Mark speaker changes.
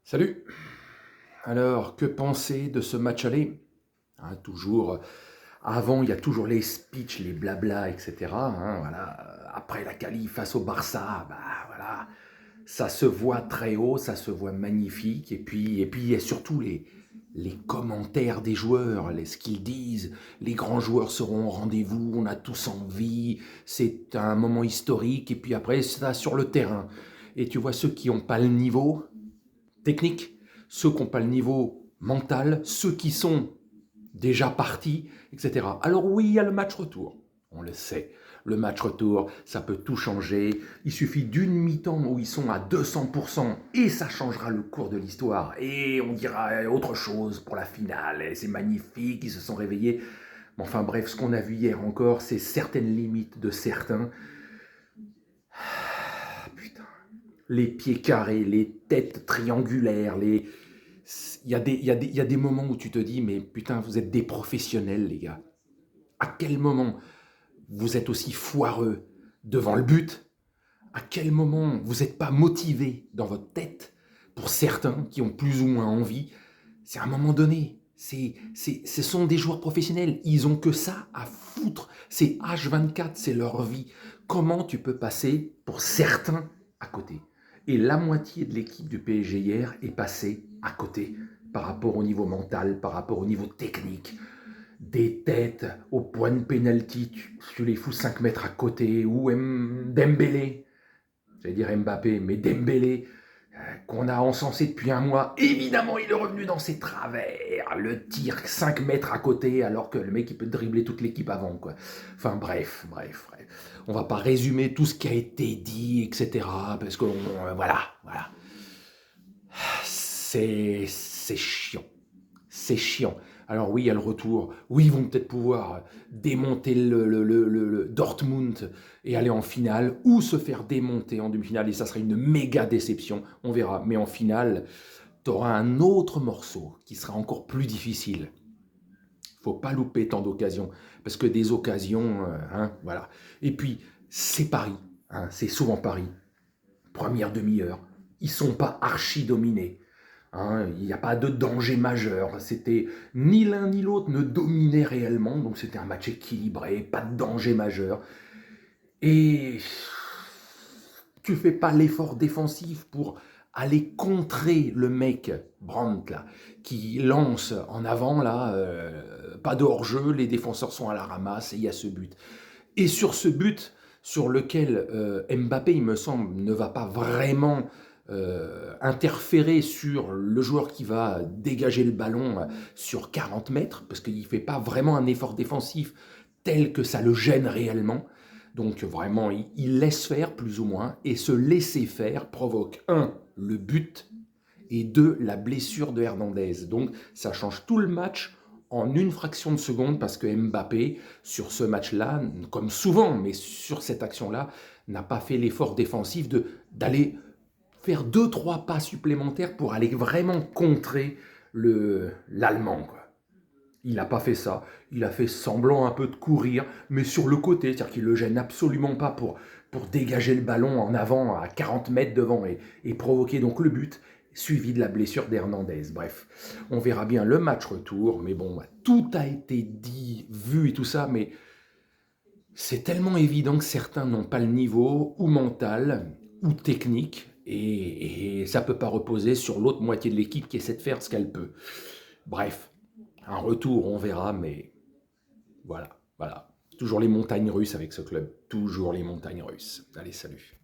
Speaker 1: Salut! Alors, que penser de ce match aller? Toujours, avant, il y a toujours les speeches, les blabla, etc. Voilà. Après la qualif face au Barça, bah voilà, ça se voit très haut, ça se voit magnifique. Et puis il y a surtout les commentaires des joueurs, ce qu'ils disent. Les grands joueurs seront au rendez-vous, on a tous envie, c'est un moment historique. Et puis après, ça sur le terrain. Et tu vois ceux qui n'ont pas le niveau technique, ceux qui n'ont pas le niveau mental, ceux qui sont déjà partis, etc. Alors oui, il y a le match retour, on le sait. Le match retour, ça peut tout changer. Il suffit d'une mi-temps où ils sont à 200% et ça changera le cours de l'histoire. Et on dira autre chose pour la finale. Et c'est magnifique, ils se sont réveillés. Mais enfin bref, ce qu'on a vu hier encore, c'est certaines limites de certains. Putain. Les pieds carrés, les têtes triangulaires, il y a des moments où tu te dis, mais putain, vous êtes des professionnels, les gars. À quel moment vous êtes aussi foireux devant le but? À quel moment vous n'êtes pas motivé dans votre tête? Pour certains qui ont plus ou moins envie, c'est à un moment donné. Ce sont des joueurs professionnels. Ils ont que ça à foutre. C'est H24, c'est leur vie. Comment tu peux passer pour certains à côté? Et la moitié de l'équipe du PSG hier est passée à côté par rapport au niveau mental, par rapport au niveau technique. Des têtes au point de pénalty, tu les fous 5 mètres à côté, ou Dembélé, j'allais dire Mbappé, mais Dembélé, qu'on a encensé depuis un mois, évidemment il est revenu dans ses travers, le tir 5 mètres à côté, alors que le mec il peut dribbler toute l'équipe avant, quoi. Enfin bref. On va pas résumer tout ce qui a été dit, etc. Parce que voilà. C'est chiant. C'est chiant. Alors oui, il y a le retour. Oui, ils vont peut-être pouvoir démonter le Dortmund et aller en finale, ou se faire démonter en demi-finale, et ça serait une méga déception. On verra. Mais en finale, tu auras un autre morceau qui sera encore plus difficile. Faut pas louper tant d'occasions, parce que des occasions, voilà. Et puis, c'est Paris. C'est souvent Paris. Première demi-heure. Ils sont pas archi dominés. Il n'y a pas de danger majeur. C'était ni l'un ni l'autre ne dominait réellement, donc c'était un match équilibré, pas de danger majeur. Et tu fais pas l'effort défensif pour aller contrer le mec Brandt là, qui lance en avant là, pas de hors-jeu, les défenseurs sont à la ramasse et il y a ce but. Et sur ce but, sur lequel Mbappé, il me semble, ne va pas vraiment interférer sur le joueur qui va dégager le ballon sur 40 mètres, parce qu'il ne fait pas vraiment un effort défensif tel que ça le gêne réellement. Donc vraiment, il laisse faire plus ou moins, et ce laisser faire provoque, le but, et 2, la blessure de Hernandez. Donc ça change tout le match en une fraction de seconde, parce que Mbappé, sur ce match-là, comme souvent, mais sur cette action-là, n'a pas fait l'effort défensif d'aller faire 2-3 pas supplémentaires pour aller vraiment contrer l'Allemand, quoi. Il n'a pas fait ça. Il a fait semblant un peu de courir, mais sur le côté, c'est-à-dire qu'il ne le gêne absolument pas pour dégager le ballon en avant à 40 mètres devant et provoquer donc le but, suivi de la blessure d'Hernandez. Bref, on verra bien le match retour, mais bon, tout a été dit, vu et tout ça, mais c'est tellement évident que certains n'ont pas le niveau, ou mental, ou technique, et ça ne peut pas reposer sur l'autre moitié de l'équipe qui essaie de faire ce qu'elle peut. Bref, un retour, on verra, mais voilà. Toujours les montagnes russes avec ce club. Toujours les montagnes russes. Allez, salut.